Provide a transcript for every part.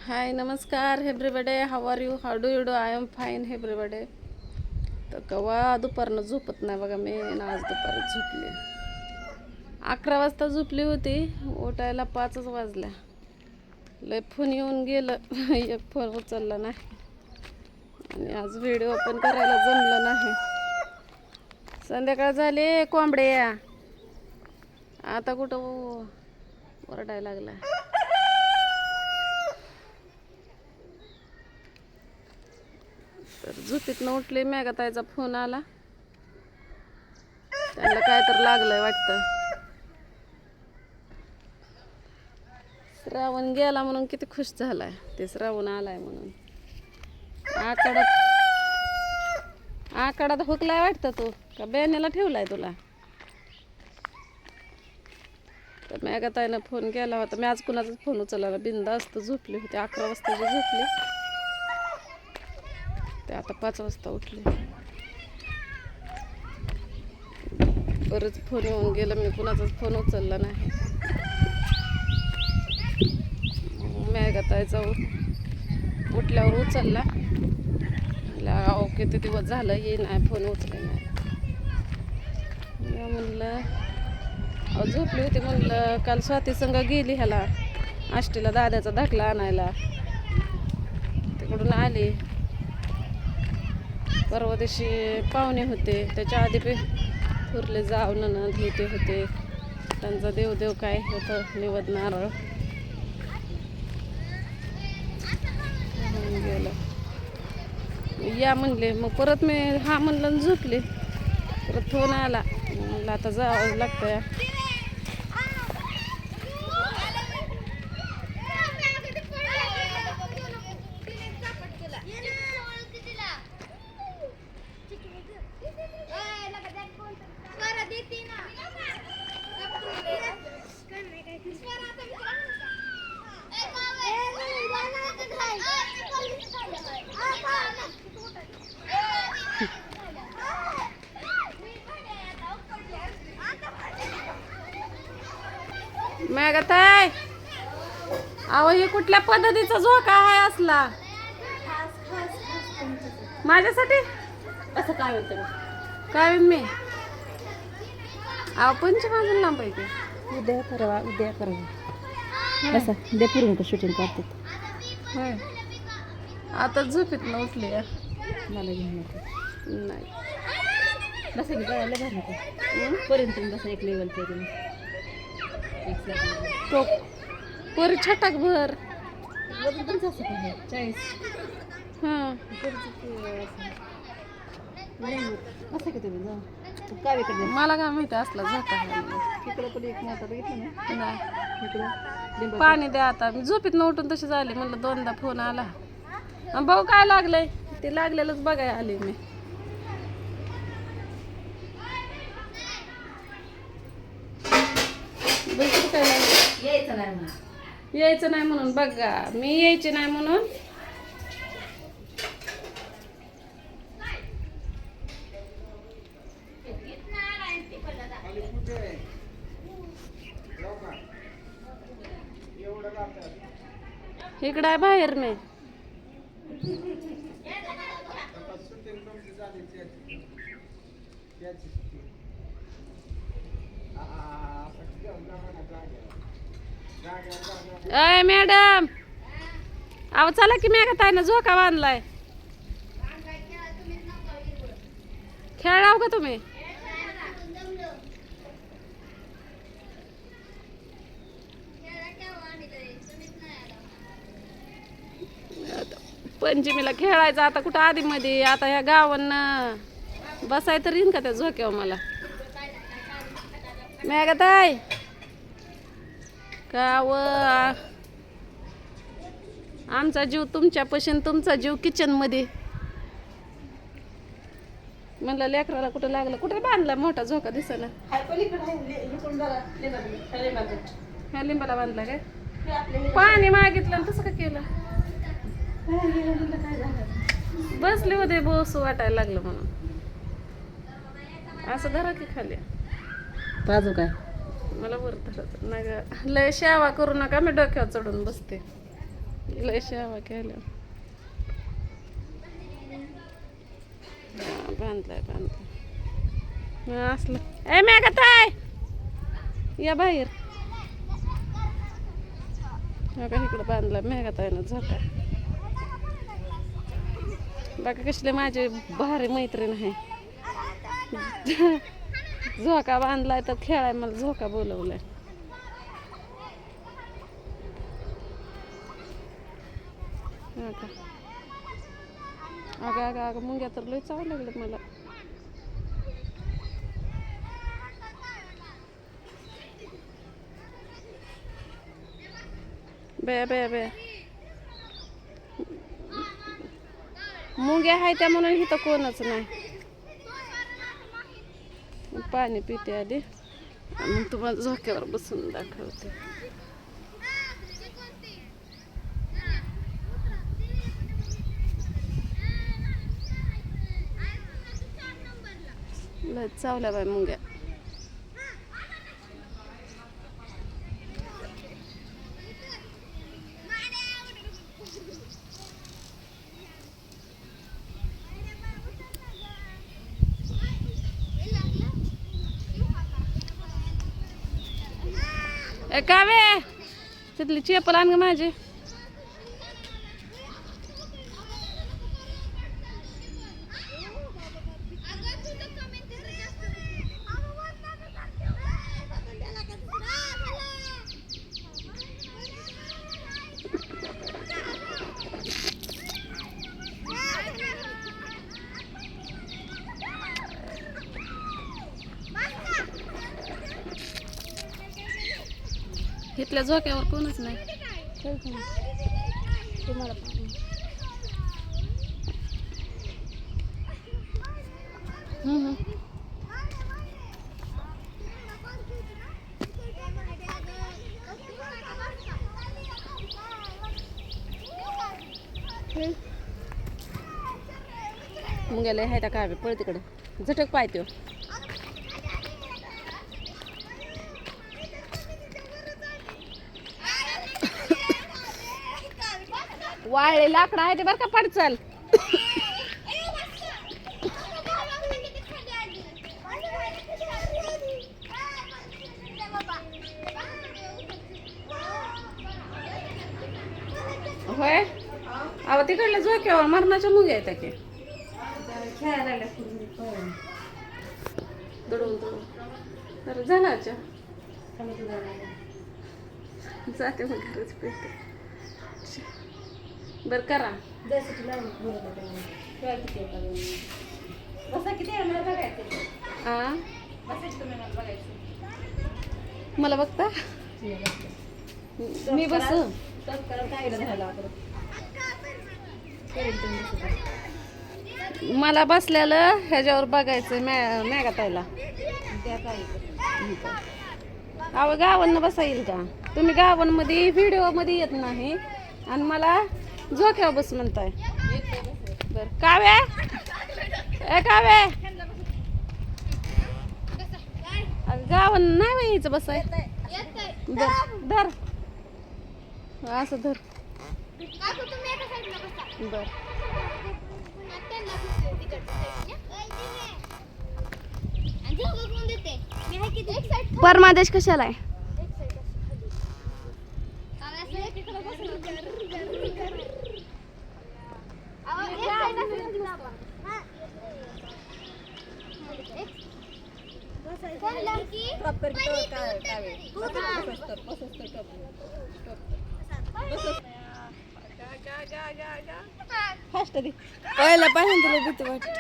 हाय नमस्कार एव्हरीबडे. How are you? How do you do? I am fine एव्हरीबडे. तर कवा दुपारनं झोपत नाही बघा मी. आज दुपारी झोपली 11 वाजता झोपली होती. उठायला 5च वाजल्या. लय फोन येऊन गेलं एक फोन उचलला नाही आणि आज व्हिडिओ पण करायला जमलं नाही. संध्याकाळ झाली. कोंबड्या आता कुठं ओरडायला लागला. तर झोपेतनं उठले. मेघाताईचा फोन आला. त्यांना काय तर लागलंय वाटतं. श्रावण गेला म्हणून किती खुश झालाय. ते श्रावण आलाय म्हणून. आकाडात हुकलाय वाटतं तू का बेण्याला ठेवलाय तुला. तर मेघाताईनं फोन केला होता. मी आज कुणाचाच फोन उचलला. बिनधास्त झोपली होती. 11 वाजता जी झोपली ते आता 5 वाजता उठले. बरेच फोन येऊन गेलं. मी कुणाचाच फोन उचलला नाही. मेघाताईचा उठल्यावर उचलला. अहो किती दिवस झालं ये नाही फोन उचलला नाही. म्हणलं अहो झोपली होती. म्हणलं काल स्वाती संग गेली ह्याला आष्टीला दाद्याचा धाकला आणायला. तिकडून आली. परवा दिवशी पाहुणे होते. त्याच्या आधी बी थुरले जाऊ ननद हे ते होते. त्यांचा देव काय होतं निवद नारळ गेलं. या म्हणले. मग परत मी हा म्हणलं आणि झोपले. परत फोन आला. म्हणलं आता जावं लागतं. मेघाताई अहो हे कुठल्या पद्धतीचा झोका आहे असला माझ्यासाठी? असं काय होतं काय मी अहो पंचमाजून लांब आहे ते. उद्या परवा बसा दे पूर्ण शूटिंग करतात. होय आता झोपेत न उठले. मला घेऊन नको नाही बसा की बघायला भर नको पर्यंत बसा एक लेवलचं तुम्ही तो पोरी छटाक भर वजन तुमचं असं काय 40 हां असं की तुम्ही जा गावीकडे मला काय माहिती असला झोका आहे म्हणून. तिकडं पण एक मोठा बघितलं ना नाही इकडं पाणी द्या आता. मी झोपेत न उठून तशी झाली. म्हणलं दोनदा फोन आला. आणि भाऊ काय लागलंय ते लागलेलंच बघाय आले मी. दुसरं काय लागलं यायचं नाही म्हणून यायचं नाही म्हणून बघा. मी यायचे नाही म्हणून इकडं आहे बाहेर मी. अय मॅडम अहो चला की मेघाताईनं झोका बांधलाय. खेळाव का तुम्ही? पंचमीला खेळायचं आता कुठं आधी मध्ये. आता ह्या गावांना बसाय तर येईन का त्या झोक्यावर मला? मेघाताई का व आमचा जीव तुमच्यापाशी तुमचा जीव किचन मध्ये. म्हणलं लेकराला कुठं लागलं. कुठे बांधला मोठा झोका दिसेना. ह्या लिंबाला बांधला काय? पाणी मागितलं आणि तसं का केलं? बसले होते बसू वाटायला लागलं म्हणून. असं धरा की खाली बाजू काय मला वर धरत नाही ग. लय शेवा करू नका. मी डोक्यावर चढून बसते. लय शेवा केल्या. बांधलाय असलं. ए मेघताय या बाहेर. इकडं बांधलाय मेघतायनं झोका. बाकी कसले माझे भारी मैत्रीण आहे. झोका बांधलाय तर खेळाय मला झोका बोलवलाय. अगं मुंग्या तर लय चावू लागले मला. बे मुंग्या आहे त्या म्हणून इथं कोणच नाही. पाणी पिते आधी मग तुम्हाला झोक्यावर बसून दाखवते. लय चावल्या बाय मुंग्या. ए कावे तिथली चेपल आण ग माझी. इथल्या झोक्यावर कोणच नाही. तुम्हाला मुंग्याला आहे त्या काय पळ तिकडं झटक पाहतो. वाळले लाकडं आहे ते बरं का पडचाल. होय अहो तिकडल्या झोक्यावर मरणाच्या मुंग्या आहेत की. दडून तर झाला जाते मग घरच पेटे. बर करा मला बघता मी बसू. मला बसलेलं ह्याच्यावर बघायचं मेघताईला. अहो गावांना बसा येईल का तुम्ही? गावांमध्ये व्हिडिओ मध्ये येत नाही आणि मला झोक्यावर बस म्हणताय. बर कावे ए कावे गावान नाही यायचं बसाय. धर असं धर. बर परमादेश कशाला आहे? पहिला पाहिजे तुला भीती वाटते.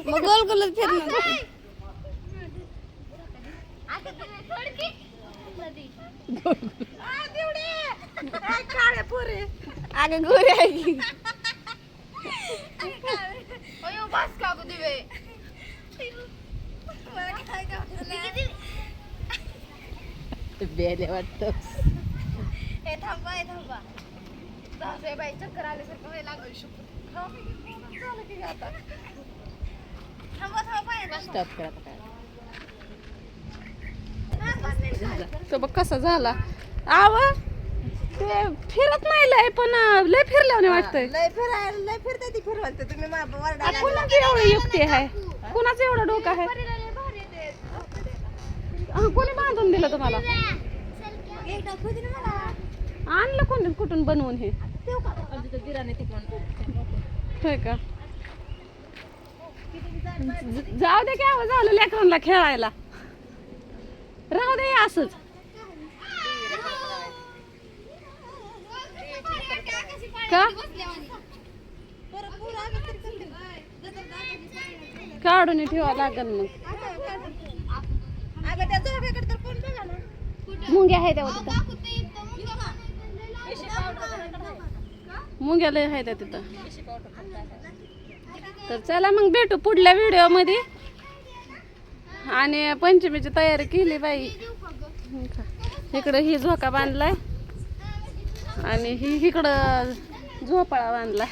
मग गोल गोल फिरणार. अगं गोरे आहे की बेले वाटत. स्टॉप करा आता काय. तो बघ कसा झाला. आव ते फिरत नाही लय, पण लय फिरल्याने वाटतंय. लय फिरते ती फिरवते तुम्ही वरडायला कुणाचं एवढं युक्ती आहे, कुणाचं एवढं डोकं आहे. कोणी बांधून दिलं तुम्हाला? आणलं कोणी कुठून बनवून हे? आमच्या तर दिराने तिकडून होय का? जाऊ दे काय झालं लेकरांना खेळायला. राहू दे असंच. का काढून ठेवा लागल मग. मुंग्या आहे तेव्हा तिथं, मुंग्या लय आहे त्या तिथं. तर चला मग भेटू पुढल्या व्हिडिओ मध्ये. आणि पंचमीची तयारी केली बाई. इकडं ही झोका बांधलाय आणि ही इकडं झोपाळा बांधलाय.